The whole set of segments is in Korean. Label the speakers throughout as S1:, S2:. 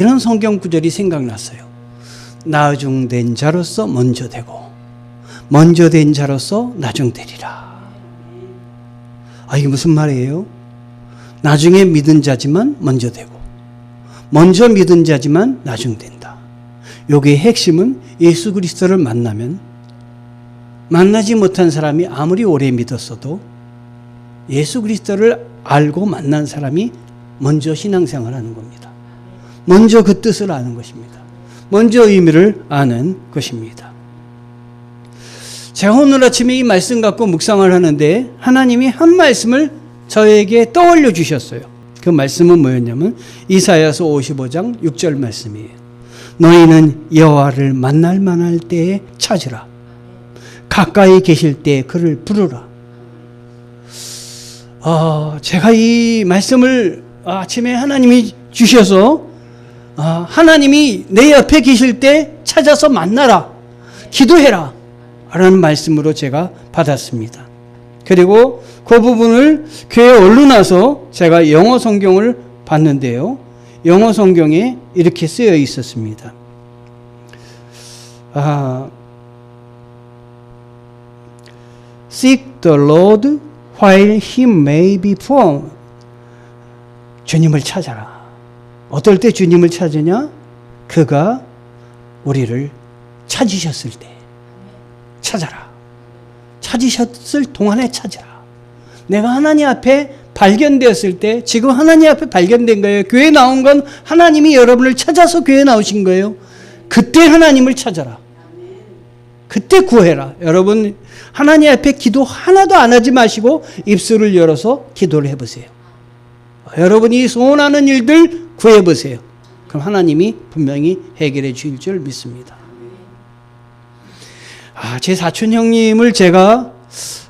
S1: 이런 성경 구절이 생각났어요. 나중된 자로서 먼저 되고 먼저 된 자로서 나중되리라. 이게 무슨 말이에요? 나중에 믿은 자지만 먼저 되고 먼저 믿은 자지만 나중된다. 여기의 핵심은 예수 그리스도를 만나면 만나지 못한 사람이 아무리 오래 믿었어도 예수 그리스도를 알고 만난 사람이 먼저 신앙생활하는 겁니다. 먼저 그 뜻을 아는 것입니다. 먼저 의미를 아는 것입니다. 제가 오늘 아침에 이 말씀 갖고 묵상을 하는데 하나님이 한 말씀을 저에게 떠올려 주셨어요. 그 말씀은 뭐였냐면 이사야서 55장 6절 말씀이에요. 너희는 여호와를 만날 만할 때에 찾으라. 가까이 계실 때 그를 부르라. 제가 이 말씀을 아침에 하나님이 주셔서 하나님이 내 옆에 계실 때 찾아서 만나라. 기도해라. 라는 말씀으로 제가 받았습니다. 그리고 그 부분을 교회에 올려놔서 제가 영어 성경을 봤는데요. 영어 성경에 이렇게 쓰여 있었습니다. Seek the Lord while he may be found. 주님을 찾아라. 어떨 때 주님을 찾으냐? 그가 우리를 찾으셨을 때 찾아라. 찾으셨을 동안에 찾아라. 내가 하나님 앞에 발견되었을 때, 지금 하나님 앞에 발견된 거예요. 교회 나온 건 하나님이 여러분을 찾아서 교회 나오신 거예요. 그때 하나님을 찾아라. 그때 구해라. 여러분 하나님 앞에 기도 하나도 안 하지 마시고 입술을 열어서 기도를 해보세요. 여러분이 소원하는 일들 구해보세요. 그럼 하나님이 분명히 해결해 주실 줄 믿습니다. 제 사촌 형님을 제가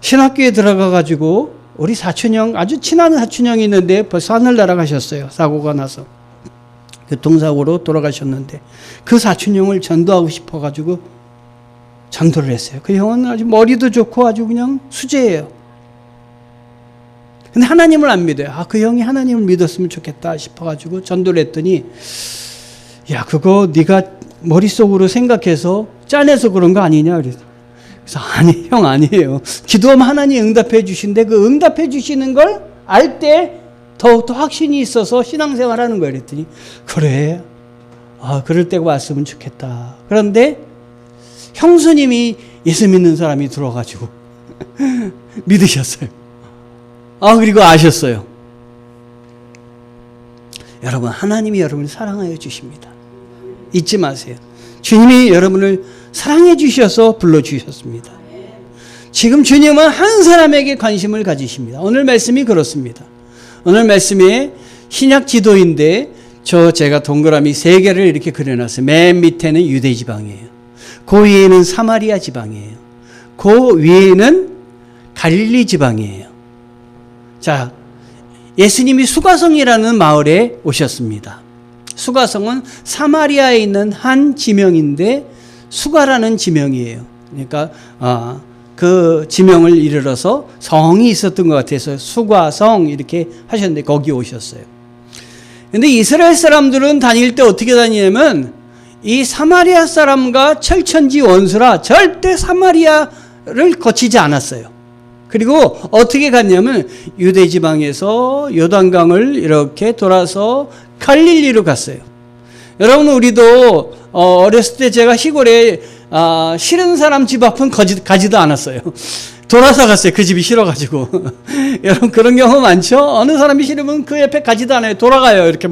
S1: 신학교에 들어가가지고 우리 사촌 형, 아주 친한 사촌 형이 있는데 벌써 하늘 날아가셨어요. 사고가 나서. 교통사고로 돌아가셨는데 그 사촌 형을 전도하고 싶어가지고 전도를 했어요. 그 형은 아주 머리도 좋고 아주 그냥 수제예요. 근데 하나님을 안 믿어요. 그 형이 하나님을 믿었으면 좋겠다 싶어가지고 전도를 했더니 야, 그거 네가 머릿속으로 생각해서 짜내서 그런 거 아니냐 그래서 아니, 형 아니에요. 기도하면 하나님 응답해 주신데 그 응답해 주시는 걸 알 때 더욱더 확신이 있어서 신앙생활하는 거예요. 그랬더니 그래, 그럴 때가 왔으면 좋겠다. 그런데 형수님이 예수 믿는 사람이 들어와가지고 믿으셨어요. 그리고 아셨어요. 여러분, 하나님이 여러분을 사랑하여 주십니다. 잊지 마세요. 주님이 여러분을 사랑해 주셔서 불러주셨습니다. 지금 주님은 한 사람에게 관심을 가지십니다. 오늘 말씀이 그렇습니다. 오늘 말씀이 신약 지도인데 제가 동그라미 3개를 이렇게 그려놨어요. 맨 밑에는 유대 지방이에요. 그 위에는 사마리아 지방이에요. 그 위에는 갈릴리 지방이에요. 자, 예수님이 수가성이라는 마을에 오셨습니다. 수가성은 사마리아에 있는 한 지명인데 수가라는 지명이에요. 그러니까 그 지명을 이르러서 성이 있었던 것 같아서 수가성 이렇게 하셨는데 거기 오셨어요. 근데 이스라엘 사람들은 다닐 때 어떻게 다니냐면 이 사마리아 사람과 철천지 원수라 절대 사마리아를 거치지 않았어요. 그리고 어떻게 갔냐면 유대 지방에서 요단강을 이렇게 돌아서 갈릴리로 갔어요. 여러분, 우리도 어렸을 때 제가 시골에 싫은 사람 집 앞은 가지도 않았어요. 돌아서 갔어요. 그 집이 싫어가지고. 여러분, 그런 경우 많죠? 어느 사람이 싫으면 그 옆에 가지도 않아요. 돌아가요. 이렇게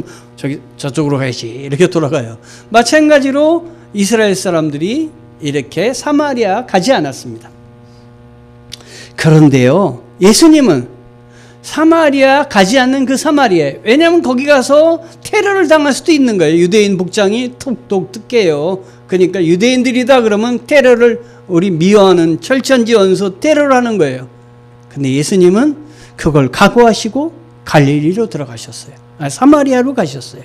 S1: 저쪽으로 가야지. 이렇게 돌아가요. 마찬가지로 이스라엘 사람들이 이렇게 사마리아 가지 않았습니다. 그런데요, 예수님은 사마리아 가지 않는 그 사마리아에, 왜냐하면 거기 가서 테러를 당할 수도 있는 거예요. 유대인 복장이 톡톡 뜯게요. 그러니까 유대인들이다 그러면 테러를 우리 미워하는 철천지 원수 테러를 하는 거예요. 근데 예수님은 그걸 각오하시고 갈릴리로 들어가셨어요. 사마리아로 가셨어요.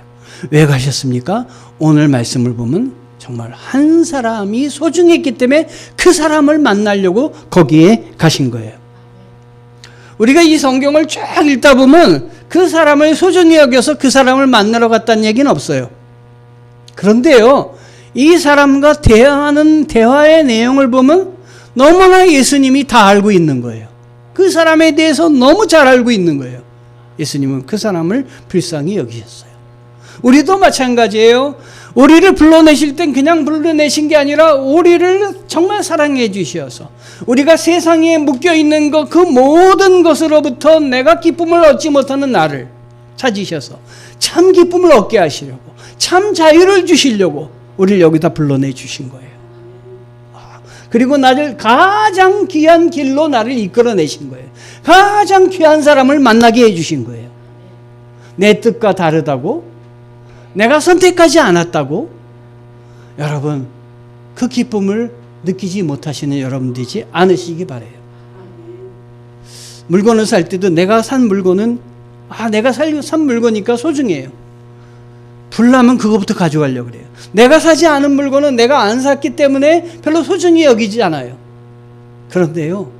S1: 왜 가셨습니까? 오늘 말씀을 보면 정말 한 사람이 소중했기 때문에 그 사람을 만나려고 거기에 가신 거예요. 우리가 이 성경을 쫙 읽다 보면 그 사람을 소중히 여겨서 그 사람을 만나러 갔다는 얘기는 없어요. 그런데요, 이 사람과 대화하는 대화의 내용을 보면 너무나 예수님이 다 알고 있는 거예요. 그 사람에 대해서 너무 잘 알고 있는 거예요. 예수님은 그 사람을 불쌍히 여기셨어요. 우리도 마찬가지예요. 우리를 불러내실 땐 그냥 불러내신 게 아니라 우리를 정말 사랑해 주셔서 우리가 세상에 묶여있는 것, 그 모든 것으로부터 내가 기쁨을 얻지 못하는 나를 찾으셔서 참 기쁨을 얻게 하시려고, 참 자유를 주시려고 우리를 여기다 불러내 주신 거예요. 그리고 나를 가장 귀한 길로 나를 이끌어내신 거예요. 가장 귀한 사람을 만나게 해주신 거예요. 내 뜻과 다르다고, 내가 선택하지 않았다고, 여러분 그 기쁨을 느끼지 못하시는 여러분 되지 않으시기 바라요. 물건을 살 때도 내가 산 물건은 내가 산 물건이니까 소중해요. 불나면 그거부터 가져가려고 그래요. 내가 사지 않은 물건은 내가 안 샀기 때문에 별로 소중히 여기지 않아요. 그런데요,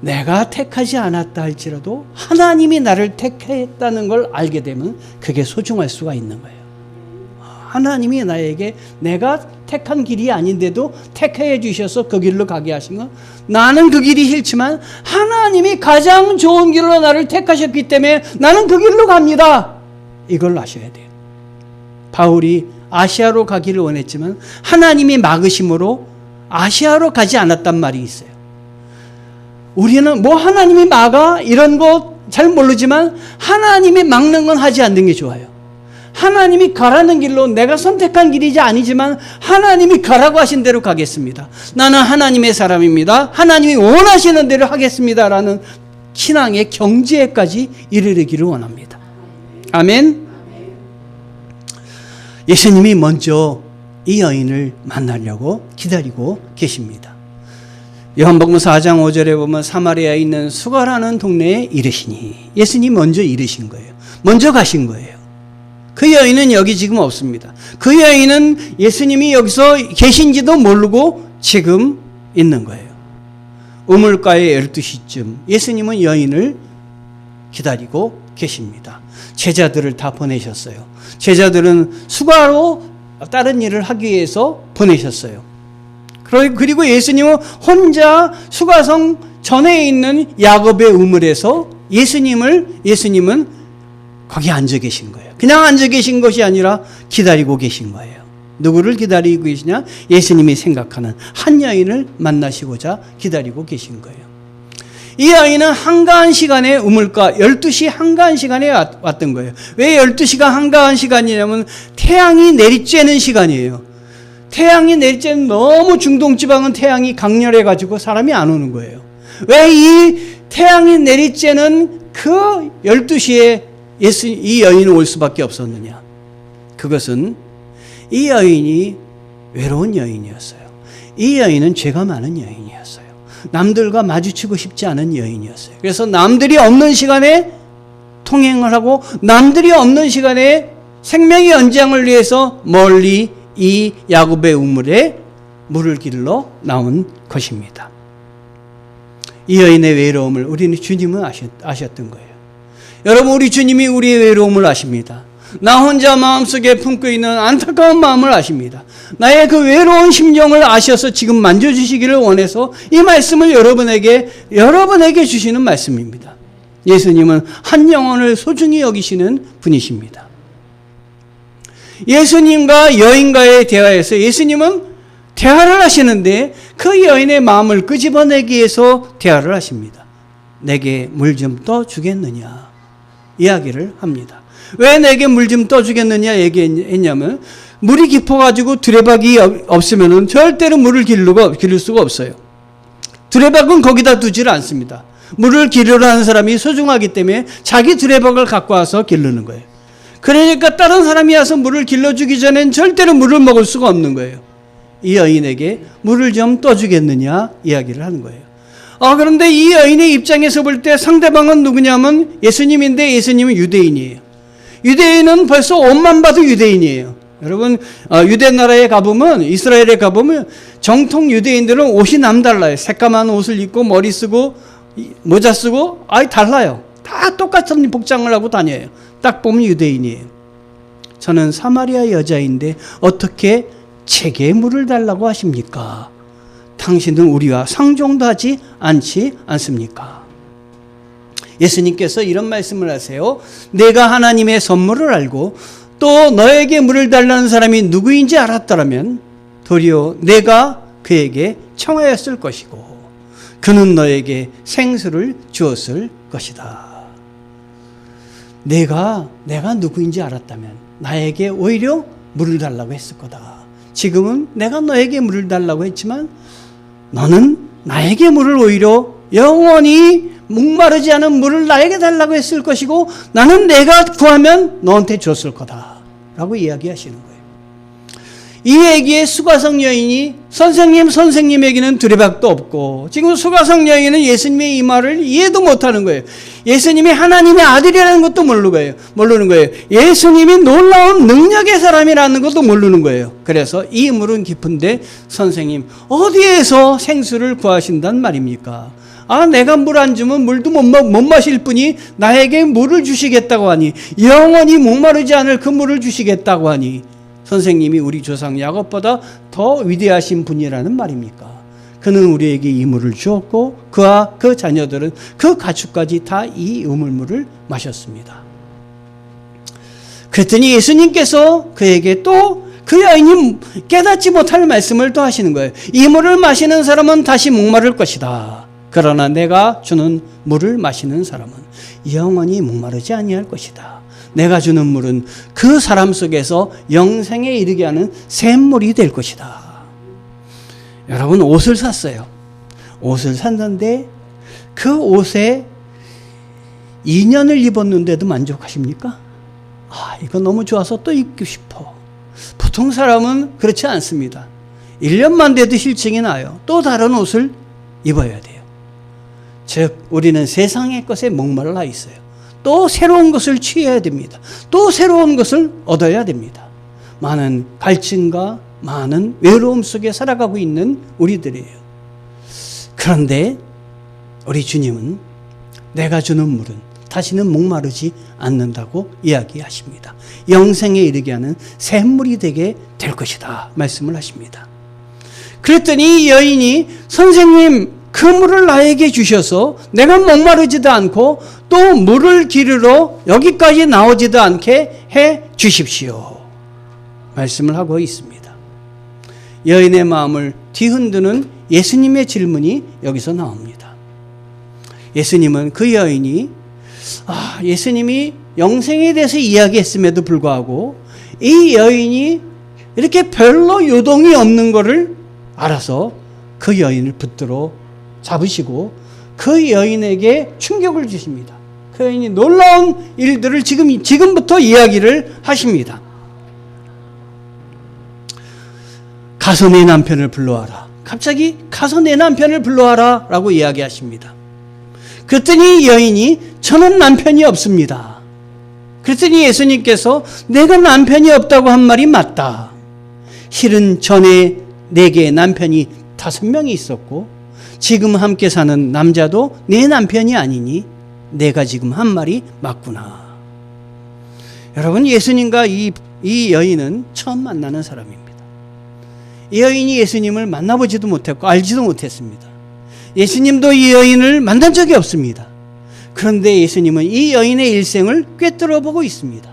S1: 내가 택하지 않았다 할지라도 하나님이 나를 택했다는 걸 알게 되면 그게 소중할 수가 있는 거예요. 하나님이 나에게 내가 택한 길이 아닌데도 택해 주셔서 그 길로 가게 하신 거, 나는 그 길이 싫지만 하나님이 가장 좋은 길로 나를 택하셨기 때문에 나는 그 길로 갑니다. 이걸 아셔야 돼요. 바울이 아시아로 가기를 원했지만 하나님이 막으심으로 아시아로 가지 않았단 말이 있어요. 우리는 뭐 하나님이 막아 이런 거 잘 모르지만 하나님이 막는 건 하지 않는 게 좋아요. 하나님이 가라는 길로, 내가 선택한 길이지 아니지만 하나님이 가라고 하신 대로 가겠습니다. 나는 하나님의 사람입니다. 하나님이 원하시는 대로 하겠습니다라는 신앙의 경지에까지 이르기를 원합니다. 아멘. 예수님이 먼저 이 여인을 만나려고 기다리고 계십니다. 요한복음 4장 5절에 보면 사마리아에 있는 수가라는 동네에 이르시니, 예수님이 먼저 이르신 거예요. 먼저 가신 거예요. 그 여인은 여기 지금 없습니다. 그 여인은 예수님이 여기서 계신지도 모르고 지금 있는 거예요. 우물가의 12시쯤 예수님은 여인을 기다리고 계십니다. 제자들을 다 보내셨어요. 제자들은 수가로 다른 일을 하기 위해서 보내셨어요. 그리고 예수님은 혼자 수가성 전에 있는 야곱의 우물에서 예수님은 거기 앉아 계신 거예요. 그냥 앉아 계신 것이 아니라 기다리고 계신 거예요. 누구를 기다리고 계시냐? 예수님이 생각하는 한 여인을 만나시고자 기다리고 계신 거예요. 이 여인은 한가한 시간에 우물가 12시 한가한 시간에 왔던 거예요. 왜 12시가 한가한 시간이냐면 태양이 내리쬐는 시간이에요. 태양이 내리쬐는, 너무 중동지방은 태양이 강렬해가지고 사람이 안 오는 거예요. 왜 이 태양이 내리쬐는 그 12시에 이 여인은 올 수밖에 없었느냐? 그것은 이 여인이 외로운 여인이었어요. 이 여인은 죄가 많은 여인이었어요. 남들과 마주치고 싶지 않은 여인이었어요. 그래서 남들이 없는 시간에 통행을 하고 남들이 없는 시간에 생명의 연장을 위해서 멀리 이 야곱의 우물에 물을 길러 나온 것입니다. 이 여인의 외로움을 우리는 주님은 아셨던 거예요. 여러분, 우리 주님이 우리의 외로움을 아십니다. 나 혼자 마음속에 품고 있는 안타까운 마음을 아십니다. 나의 그 외로운 심정을 아셔서 지금 만져주시기를 원해서 이 말씀을 여러분에게 주시는 말씀입니다. 예수님은 한 영혼을 소중히 여기시는 분이십니다. 예수님과 여인과의 대화에서 예수님은 대화를 하시는데 그 여인의 마음을 끄집어내기 위해서 대화를 하십니다. 내게 물 좀 떠주겠느냐 이야기를 합니다. 왜 내게 물 좀 떠주겠느냐 얘기했냐면, 물이 깊어가지고 두레박이 없으면 절대로 물을 기를 수가 없어요. 두레박은 거기다 두지를 않습니다. 물을 기르려 하는 사람이 소중하기 때문에 자기 두레박을 갖고 와서 기르는 거예요. 그러니까 다른 사람이 와서 물을 길러주기 전엔 절대로 물을 먹을 수가 없는 거예요. 이 여인에게 물을 좀 떠주겠느냐 이야기를 하는 거예요. 그런데 이 여인의 입장에서 볼 때 상대방은 누구냐면 예수님인데, 예수님은 유대인이에요. 유대인은 벌써 옷만 봐도 유대인이에요. 여러분, 유대 나라에 가보면, 이스라엘에 가보면 정통 유대인들은 옷이 남달라요. 새까만 옷을 입고 머리 쓰고 모자 쓰고 달라요. 다 똑같은 복장을 하고 다녀요. 딱 보면 유대인이에요. 저는 사마리아 여자인데 어떻게 제게 물을 달라고 하십니까? 당신은 우리와 상종도 하지 않지 않습니까? 예수님께서 이런 말씀을 하세요. 내가 하나님의 선물을 알고 또 너에게 물을 달라는 사람이 누구인지 알았더라면 도리어 내가 그에게 청하였을 것이고 그는 너에게 생수를 주었을 것이다. 내가 누구인지 알았다면 나에게 오히려 물을 달라고 했을 거다. 지금은 내가 너에게 물을 달라고 했지만 너는 나에게 물을 오히려 영원히 목마르지 않은 물을 나에게 달라고 했을 것이고 나는 내가 구하면 너한테 줬을 거다 라고 이야기하시는 거예요. 이 얘기에 수가성 여인이 선생님에게는 두레박도 없고 지금 수가성 여인은 예수님의 이 말을 이해도 못하는 거예요. 예수님이 하나님의 아들이라는 것도 모르는 거예요. 예수님이 놀라운 능력의 사람이라는 것도 모르는 거예요. 그래서 이 물은 깊은데 선생님 어디에서 생수를 구하신단 말입니까? 내가 물 안 주면 물도 못 마실 뿐이 나에게 물을 주시겠다고 하니 영원히 목마르지 않을 그 물을 주시겠다고 하니 선생님이 우리 조상 야곱보다 더 위대하신 분이라는 말입니까? 그는 우리에게 이 물을 주었고 그와 그 자녀들은 그 가축까지 다 이 우물물을 마셨습니다. 그랬더니 예수님께서 그에게 또 그 여인이 깨닫지 못할 말씀을 또 하시는 거예요. 이 물을 마시는 사람은 다시 목마를 것이다. 그러나 내가 주는 물을 마시는 사람은 영원히 목마르지 아니할 것이다. 내가 주는 물은 그 사람 속에서 영생에 이르게 하는 샘물이 될 것이다. 여러분 옷을 샀어요. 옷을 샀는데 그 옷에 2년을 입었는데도 만족하십니까? 이거 너무 좋아서 또 입고 싶어. 보통 사람은 그렇지 않습니다. 1년만 돼도 실증이 나요. 또 다른 옷을 입어야 돼요. 즉 우리는 세상의 것에 목말라 있어요. 또 새로운 것을 취해야 됩니다. 또 새로운 것을 얻어야 됩니다. 많은 갈증과 많은 외로움 속에 살아가고 있는 우리들이에요. 그런데 우리 주님은 내가 주는 물은 다시는 목마르지 않는다고 이야기하십니다. 영생에 이르게 하는 샘물이 되게 될 것이다 말씀을 하십니다. 그랬더니 이 여인이 선생님 그 물을 나에게 주셔서 내가 목마르지도 않고 또 물을 기르러 여기까지 나오지도 않게 해 주십시오 말씀을 하고 있습니다. 여인의 마음을 뒤흔드는 예수님의 질문이 여기서 나옵니다. 예수님은 그 여인이 예수님이 영생에 대해서 이야기했음에도 불구하고 이 여인이 이렇게 별로 요동이 없는 것을 알아서 그 여인을 붙들어 잡으시고 그 여인에게 충격을 주십니다. 그 여인이 놀라운 일들을 지금부터 이야기를 하십니다. 가서 내 남편을 불러와라. 갑자기 가서 내 남편을 불러와라 라고 이야기하십니다. 그랬더니 여인이 저는 남편이 없습니다. 그랬더니 예수님께서 내가 남편이 없다고 한 말이 맞다. 실은 전에 내게 남편이 5명이 있었고 지금 함께 사는 남자도 내 남편이 아니니 내가 지금 한 말이 맞구나. 여러분 예수님과 이 여인은 처음 만나는 사람입니다. 이 여인이 예수님을 만나보지도 못했고 알지도 못했습니다. 예수님도 이 여인을 만난 적이 없습니다. 그런데 예수님은 이 여인의 일생을 꿰뚫어 보고 있습니다.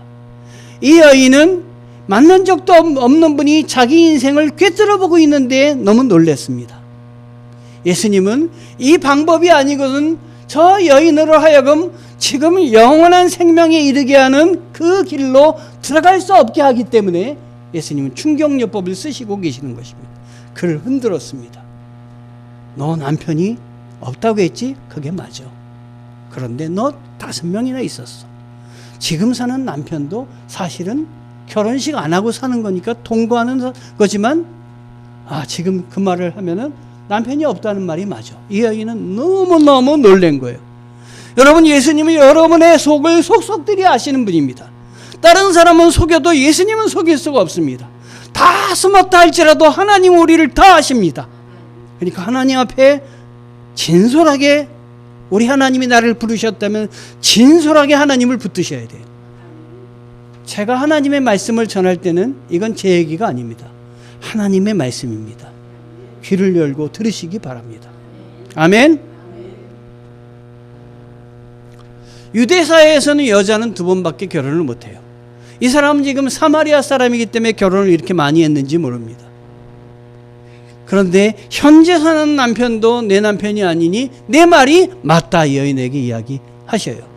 S1: 이 여인은 만난 적도 없는 분이 자기 인생을 꿰뚫어 보고 있는데 너무 놀랐습니다. 예수님은 이 방법이 아니거든 저 여인으로 하여금 지금 영원한 생명에 이르게 하는 그 길로 들어갈 수 없게 하기 때문에 예수님은 충격요법을 쓰시고 계시는 것입니다. 그를 흔들었습니다. 너 남편이 없다고 했지? 그게 맞아. 그런데 너 5명이나 있었어. 지금 사는 남편도 사실은 결혼식 안 하고 사는 거니까 동거하는 거지만 지금 그 말을 하면은 남편이 없다는 말이 맞아. 이 여인은 너무너무 놀란 거예요. 여러분 예수님은 여러분의 속을 속속들이 아시는 분입니다. 다른 사람은 속여도 예수님은 속일 수가 없습니다. 다 숨었다 할지라도 하나님 우리를 다 아십니다. 그러니까 하나님 앞에 진솔하게 우리 하나님이 나를 부르셨다면 진솔하게 하나님을 붙드셔야 돼요. 제가 하나님의 말씀을 전할 때는 이건 제 얘기가 아닙니다. 하나님의 말씀입니다. 귀를 열고 들으시기 바랍니다. 아멘. 유대 사회에서는 여자는 2번밖에 결혼을 못해요. 이 사람은 지금 사마리아 사람이기 때문에 결혼을 이렇게 많이 했는지 모릅니다. 그런데 현재 사는 남편도 내 남편이 아니니 내 말이 맞다 여인에게 이야기하셔요.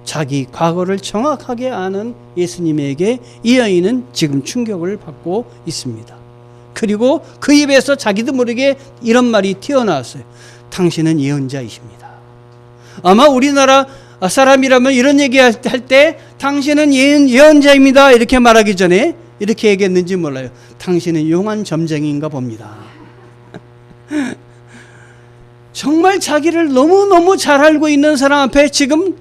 S1: 자기 과거를 정확하게 아는 예수님에게 이 여인은 지금 충격을 받고 있습니다. 그리고 그 입에서 자기도 모르게 이런 말이 튀어나왔어요. 당신은 예언자이십니다. 아마 우리나라 사람이라면 이런 얘기할 때 당신은 예언자입니다 이렇게 말하기 전에 이렇게 얘기했는지 몰라요. 당신은 용한 점쟁이인가 봅니다. 정말 자기를 너무너무 잘 알고 있는 사람 앞에 지금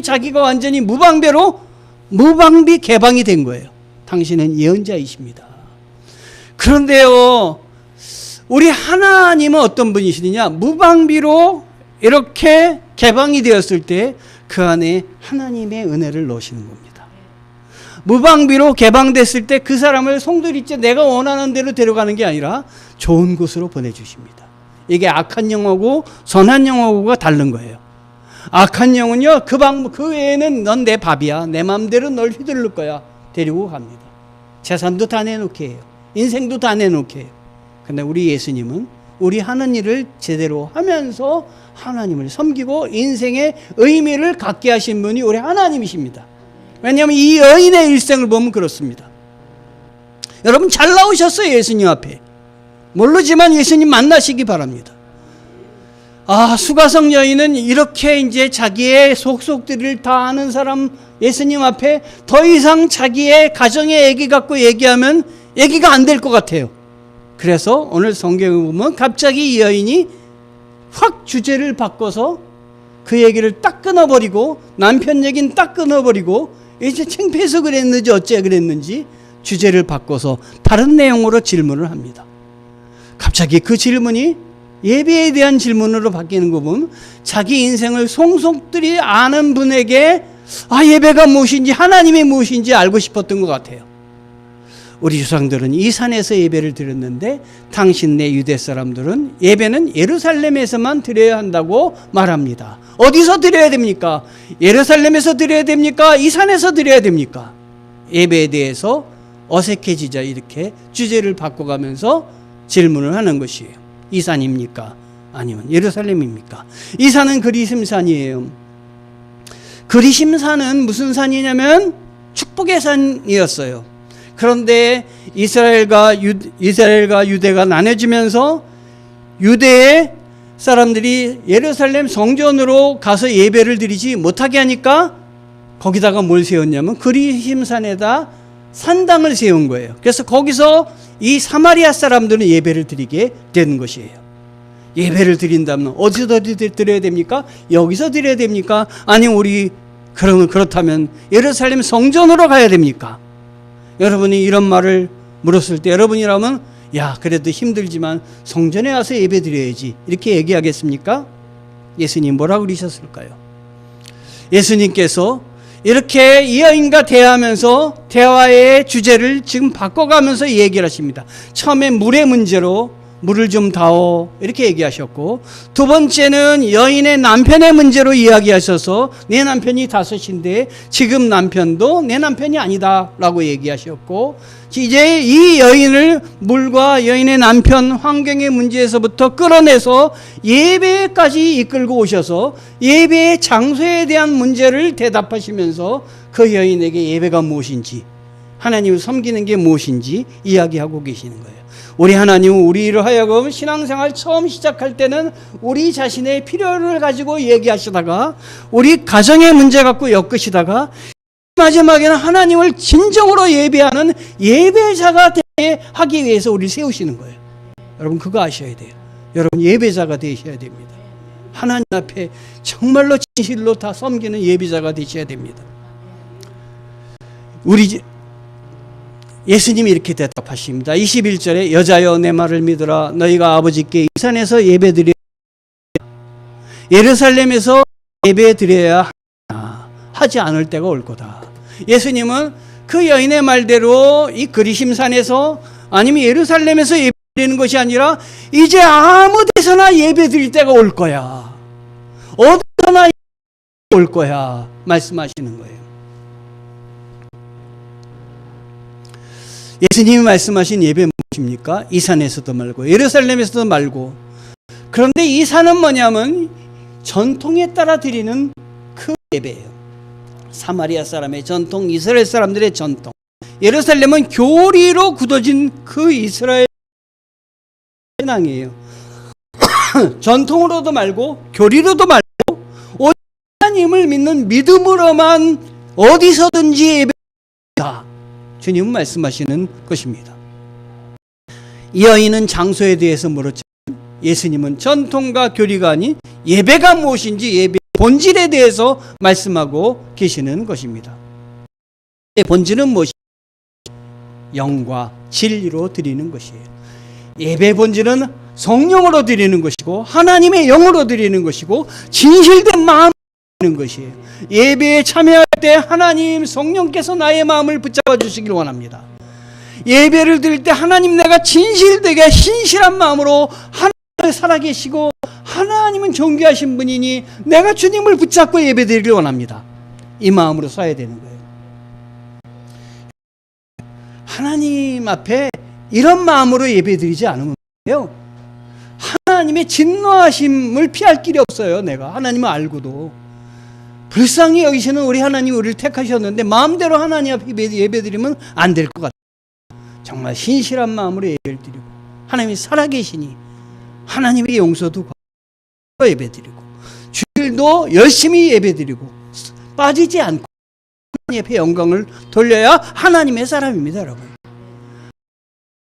S1: 자기가 완전히 무방비 개방이 된 거예요. 당신은 예언자이십니다. 그런데요, 우리 하나님은 어떤 분이시느냐? 무방비로 이렇게 개방이 되었을 때 그 안에 하나님의 은혜를 넣으시는 겁니다. 무방비로 개방됐을 때 그 사람을 송두리째 내가 원하는 대로 데려가는 게 아니라 좋은 곳으로 보내주십니다. 이게 악한 영하고 선한 영하고가 다른 거예요. 악한 영은요, 그 외에는 넌 내 밥이야. 내 마음대로 널 휘둘릴 거야. 데리고 갑니다. 재산도 다 내놓게 해요. 인생도 다 내놓게 해요. 근데 우리 예수님은 우리 하는 일을 제대로 하면서 하나님을 섬기고 인생의 의미를 갖게 하신 분이 우리 하나님이십니다. 왜냐하면 이 여인의 일생을 보면 그렇습니다. 여러분 잘 나오셨어요. 예수님 앞에. 모르지만 예수님 만나시기 바랍니다. 수가성 여인은 이렇게 이제 자기의 속속들을 다 아는 사람 예수님 앞에 더 이상 자기의 가정의 얘기 갖고 얘기하면 얘기가 안 될 것 같아요. 그래서 오늘 성경에 보면 갑자기 이 여인이 확 주제를 바꿔서 그 얘기를 딱 끊어버리고 남편 얘기는 딱 끊어버리고 이제 창피해서 그랬는지 어째 그랬는지 주제를 바꿔서 다른 내용으로 질문을 합니다. 갑자기 그 질문이 예배에 대한 질문으로 바뀌는 거 보면 자기 인생을 송속들이 아는 분에게 예배가 무엇인지 하나님이 무엇인지 알고 싶었던 것 같아요. 우리 조상들은 이 산에서 예배를 드렸는데 당신네 유대 사람들은 예배는 예루살렘에서만 드려야 한다고 말합니다. 어디서 드려야 됩니까? 예루살렘에서 드려야 됩니까? 이 산에서 드려야 됩니까? 예배에 대해서 어색해지자 이렇게 주제를 바꿔가면서 질문을 하는 것이에요. 이 산입니까? 아니면 예루살렘입니까? 이 산은 그리심산이에요. 그리심산은 무슨 산이냐면 축복의 산이었어요. 그런데 이스라엘과 유대가 나눠지면서 유대의 사람들이 예루살렘 성전으로 가서 예배를 드리지 못하게 하니까 거기다가 뭘 세웠냐면 그리심산에다 산당을 세운 거예요. 그래서 거기서 이 사마리아 사람들은 예배를 드리게 되는 것이에요. 예배를 드린다면 어디서 드려야 됩니까? 여기서 드려야 됩니까? 아니면 그렇다면 예루살렘 성전으로 가야 됩니까? 여러분이 이런 말을 물었을 때 여러분이라면 그래도 힘들지만 성전에 와서 예배 드려야지 이렇게 얘기하겠습니까? 예수님 뭐라고 그러셨을까요? 예수님께서 이렇게 이 여인과 대화하면서 대화의 주제를 지금 바꿔가면서 얘기를 하십니다. 처음에 물의 문제로 물을 좀 다오 이렇게 얘기하셨고, 두 번째는 여인의 남편의 문제로 이야기하셔서 내 남편이 5인데 지금 남편도 내 남편이 아니다 라고 얘기하셨고, 이제 이 여인을 물과 여인의 남편 환경의 문제에서부터 끌어내서 예배까지 이끌고 오셔서 예배의 장소에 대한 문제를 대답하시면서 그 여인에게 예배가 무엇인지 하나님을 섬기는 게 무엇인지 이야기하고 계시는 거예요. 우리 하나님은 우리를 하여금 신앙생활 처음 시작할 때는 우리 자신의 필요를 가지고 얘기하시다가 우리 가정의 문제 갖고 엮으시다가 마지막에는 하나님을 진정으로 예배하는 예배자가 되게 하기 위해서 우리를 세우시는 거예요. 여러분 그거 아셔야 돼요. 여러분 예배자가 되셔야 됩니다. 하나님 앞에 정말로 진실로 다 섬기는 예배자가 되셔야 됩니다. 예수님이 이렇게 대답하십니다. 21절에 여자여 내 말을 믿으라. 너희가 아버지께 이 산에서 예배드려야 예루살렘에서 예배드려야 하지 않을 때가 올 거다. 예수님은 그 여인의 말대로 이 그리심산에서 아니면 예루살렘에서 예배드리는 것이 아니라 이제 아무 데서나 예배드릴 때가 올 거야. 어디서나 올 거야. 말씀하시는 거예요. 예수님이 말씀하신 예배 무엇입니까? 이 산에서도 말고 예루살렘에서도 말고. 그런데 이 산은 뭐냐면 전통에 따라 드리는 그 예배예요. 사마리아 사람의 전통, 이스라엘 사람들의 전통. 예루살렘은 교리로 굳어진 그 이스라엘 신앙이에요. 전통으로도 말고 교리로도 말고 오직 하나님을 믿는 믿음으로만 어디서든지 예배다. 주님은 말씀하시는 것입니다. 이 여인은 장소에 대해서 물었지만 예수님은 전통과 교리가 아닌 예배가 무엇인지 예배의 본질에 대해서 말씀하고 계시는 것입니다. 본질은 무엇이냐? 영과 진리로 드리는 것이에요. 예배의 본질은 성령으로 드리는 것이고 하나님의 영으로 드리는 것이고 진실된 마음으로 드리는 것이에요. 예배에 참여할 때 하나님 성령께서 나의 마음을 붙잡아 주시길 원합니다. 예배를 드릴 때 하나님 내가 진실되게 신실한 마음으로 하나님을 살아계시고 하나님은 존귀하신 분이니 내가 주님을 붙잡고 예배드리길 원합니다. 이 마음으로 써야 되는 거예요. 하나님 앞에 이런 마음으로 예배드리지 않으면 돼요. 하나님의 진노하심을 피할 길이 없어요. 내가 하나님을 알고도 불쌍히 여기시는 우리 하나님 우리를 택하셨는데 마음대로 하나님 앞에 예배드리면 안 될 것 같아요. 정말 신실한 마음으로 예배를 드리고 하나님이 살아계시니 하나님의 용서도 받고 예배드리고 주일도 열심히 예배드리고 빠지지 않고 하나님 앞에 영광을 돌려야 하나님의 사람입니다. 여러분,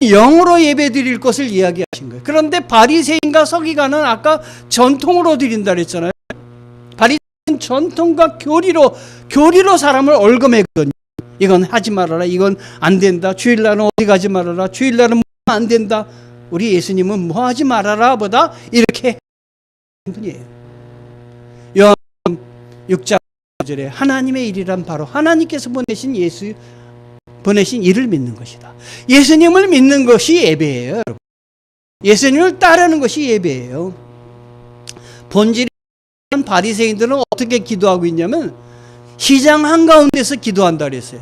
S1: 영으로 예배드릴 것을 이야기하신 거예요. 그런데 바리새인과 서기관은 아까 전통으로 드린다 그랬잖아요. 바리새인은 전통과 교리로 사람을 얽어매거든요. 이건 하지 말아라, 이건 안 된다, 주일날은 어디 가지 말아라, 주일날은 뭐 안 된다. 우리 예수님은 뭐 하지 말아라 보다 이렇게 분이에요. 요한 6장 5절에 하나님의 일이란 바로 하나님께서 보내신 일을 믿는 것이다. 예수님을 믿는 것이 예배예요. 여러분. 예수님을 따르는 것이 예배예요. 본질이 바리새인들은 어떻게 기도하고 있냐면 시장 한가운데서 기도한다 그랬어요.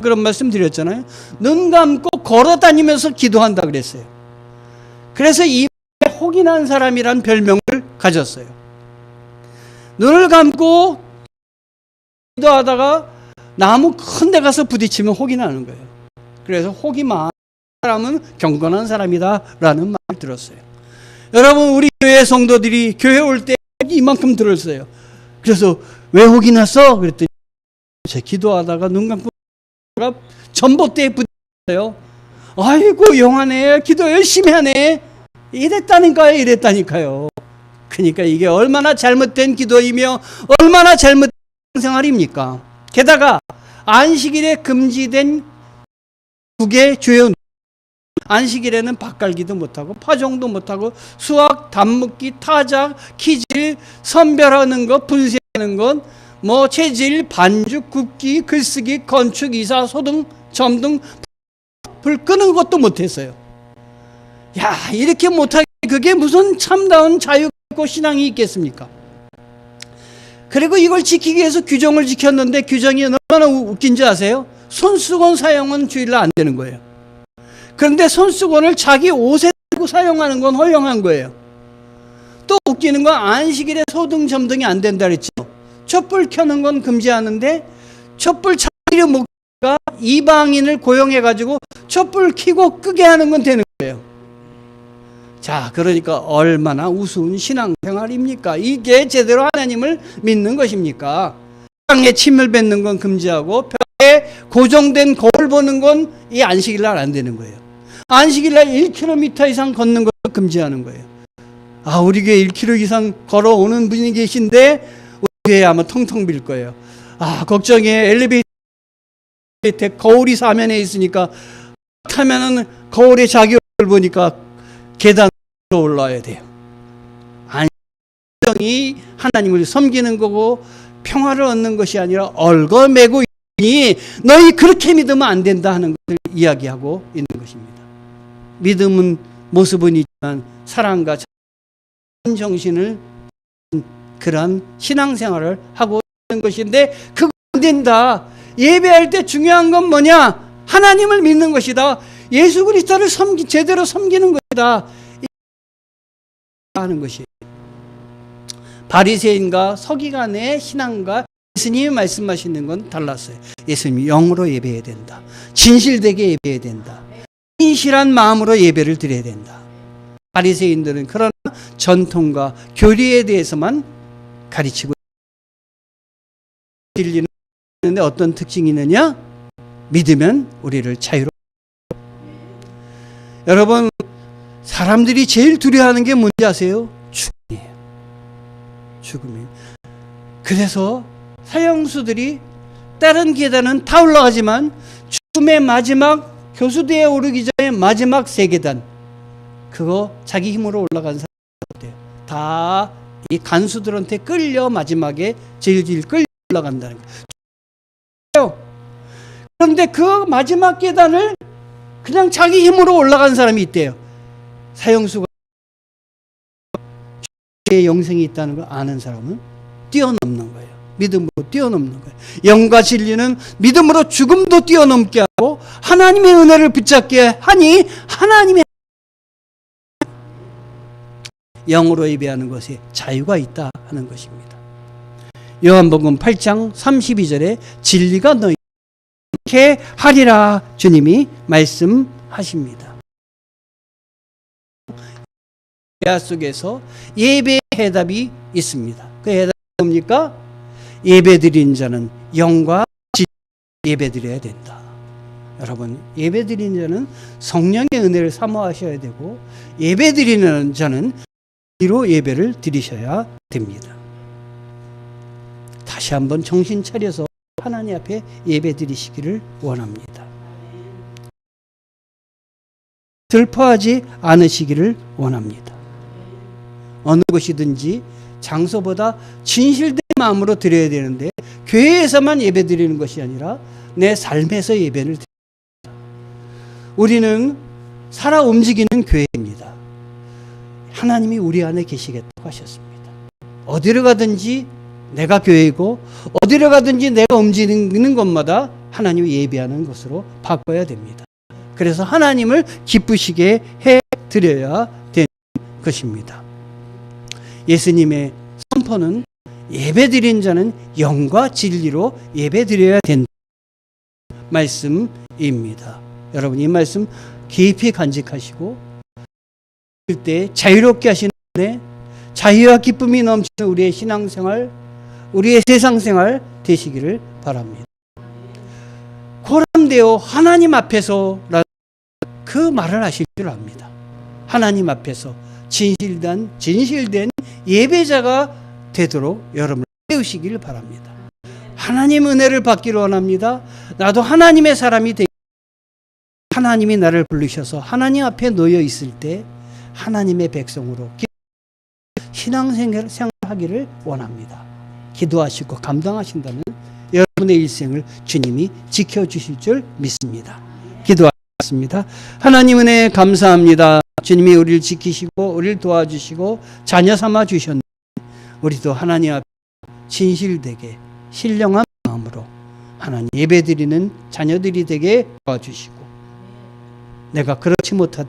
S1: 그런 말씀 드렸잖아요. 눈 감고 걸어 다니면서 기도한다 그랬어요. 그래서 이 혹이 난 사람이란 별명을 가졌어요. 눈을 감고 기도하다가 나무 큰 데 가서 부딪히면 혹이 나는 거예요. 그래서 혹이 많은 사람은 경건한 사람이다 라는 말을 들었어요. 여러분, 우리 교회 성도들이 교회 올 때 이만큼 들었어요. 그래서 왜 혹이 났어? 그랬더니 제 기도하다가 눈 감고 전봇대에 부딪혔어요. 아이고 영하네, 기도 열심히 하네, 이랬다니까요. 그러니까 이게 얼마나 잘못된 기도이며 얼마나 잘못된 생활입니까? 게다가 안식일에 금지된 국의 주요 안식일에는 밭갈기도 못하고 파종도 못하고 수학, 단묻기, 타작, 키질, 선별하는 것, 분쇄하는 것, 뭐 체질, 반죽, 굽기, 글쓰기, 건축, 이사, 소등, 점등, 불 끄는 것도 못했어요. 야, 이렇게 못하게 그게 무슨 참다운 자유 있고 신앙이 있겠습니까? 그리고 이걸 지키기 위해서 규정을 지켰는데 규정이 얼마나 웃긴지 아세요? 손수건 사용은 주일날 안 되는 거예요. 그런데 손수건을 자기 옷에 두고 사용하는 건 허용한 거예요. 또 웃기는 건 안식일에 소등, 점등이 안 된다 그랬죠. 촛불 켜는 건 금지하는데 촛불 차리려 목가 이방인을 고용해가지고 촛불 켜고 끄게 하는 건 되는 거예요. 자, 그러니까 얼마나 우스운 신앙생활입니까? 이게 제대로 하나님을 믿는 것입니까? 땅에 침을 뱉는 건 금지하고 벽에 고정된 거울 보는 건 이 안식일날 안 되는 거예요. 안식일날 1km 이상 걷는 것도 금지하는 거예요. 아, 우리 교회 1km 이상 걸어오는 분이 계신데 우리 교회 아마 텅텅 빌 거예요. 아, 걱정해. 엘리베이터 거울이 사면에 있으니까 타면은 거울에 자기 얼굴 보니까 계단으로 올라와야 돼요. 안식일이 하나님을 섬기는 거고 평화를 얻는 것이 아니라 얽어매고 너희 그렇게 믿으면 안 된다 하는 것을 이야기하고 있는 것입니다. 믿음은 모습은 있지만 사랑과 정신을 그런 신앙생활을 하고 있는 것인데 그거 안 된다. 예배할 때 중요한 건 뭐냐? 하나님을 믿는 것이다. 예수 그리스도를 제대로 섬기는 것이다. 하는 것이 바리새인과 서기관의 신앙과 예수님이 말씀하시는 건 달랐어요. 예수님이 영으로 예배해야 된다. 진실되게 예배해야 된다. 진실한 마음으로 예배를 드려야 된다. 바리새인들은 그런 전통과 교리에 대해서만 가르치고 진리는 어떤 특징이 있느냐? 믿으면 우리를 자유로. 여러분, 사람들이 제일 두려워하는 게 뭔지 아세요? 죽음이에요. 죽음이에요. 그래서 사형수들이 다른 계단은 다 올라가지만 죽음의 마지막 교수대에 오르기 전에 마지막 3계단, 그거 자기 힘으로 올라간 사람들 다 이 간수들한테 끌려 마지막에 질질 끌려 올라간다는 거예요. 그런데 그 마지막 계단을 그냥 자기 힘으로 올라간 사람이 있대요. 사형수가 죄의 영생이 있다는 걸 아는 사람은 뛰어넘는 거예요. 믿음으로 뛰어넘는 거예요. 영과 진리는 믿음으로 죽음도 뛰어넘게 하고 하나님의 은혜를 붙잡게 하니 하나님의 영으로 예배하는 것에 자유가 있다 하는 것입니다. 요한복음 8장 32절에 진리가 너희에게 하리라 주님이 말씀하십니다. 예배 속에서 예배의 해답이 있습니다. 그 해답이 뭡니까? 예배드리는 자는 영과 진리로 예배드려야 된다. 여러분, 예배드리는 자는 성령의 은혜를 사모하셔야 되고 예배드리는 자는 진리로 예배를 드리셔야 됩니다. 다시 한번 정신 차려서 하나님 앞에 예배 드리시기를 원합니다. 슬퍼하지 않으시기를 원합니다. 어느 것이든지 장소보다 진실된 마음으로 드려야 되는데 교회에서만 예배 드리는 것이 아니라 내 삶에서 예배를 드립니다. 우리는 살아 움직이는 교회입니다. 하나님이 우리 안에 계시겠다고 하셨습니다. 어디로 가든지 내가 교회이고 어디로 가든지 내가 움직이는 곳마다 하나님을 예배하는 것으로 바꿔야 됩니다. 그래서 하나님을 기쁘시게 해드려야 되는 것입니다. 예수님의 선포는 예배드린 자는 영과 진리로 예배드려야 된다 말씀입니다. 여러분, 이 말씀 깊이 간직하시고 때 자유롭게 하시는 데 자유와 기쁨이 넘치는 우리의 신앙생활, 우리의 세상생활 되시기를 바랍니다. 고람되어 하나님 앞에서 그 말을 하실 줄 압니다. 하나님 앞에서 진실된 예배자가 되도록 여러분을 세우시기를 바랍니다. 하나님 은혜를 받기를 원합니다. 나도 하나님의 사람이 되기, 하나님이 나를 부르셔서 하나님 앞에 놓여 있을 때 하나님의 백성으로 신앙생활 하기를 원합니다. 기도하시고 감당하신다면 여러분의 일생을 주님이 지켜주실 줄 믿습니다. 기도하겠습니다. 하나님 은혜 감사합니다. 주님이 우리를 지키시고 우리를 도와주시고 자녀 삼아 주셨는데 우리도 하나님 앞에 진실되게 신령한 마음으로 하나님 예배드리는 자녀들이 되게 도와주시고 내가 그렇지 못했다면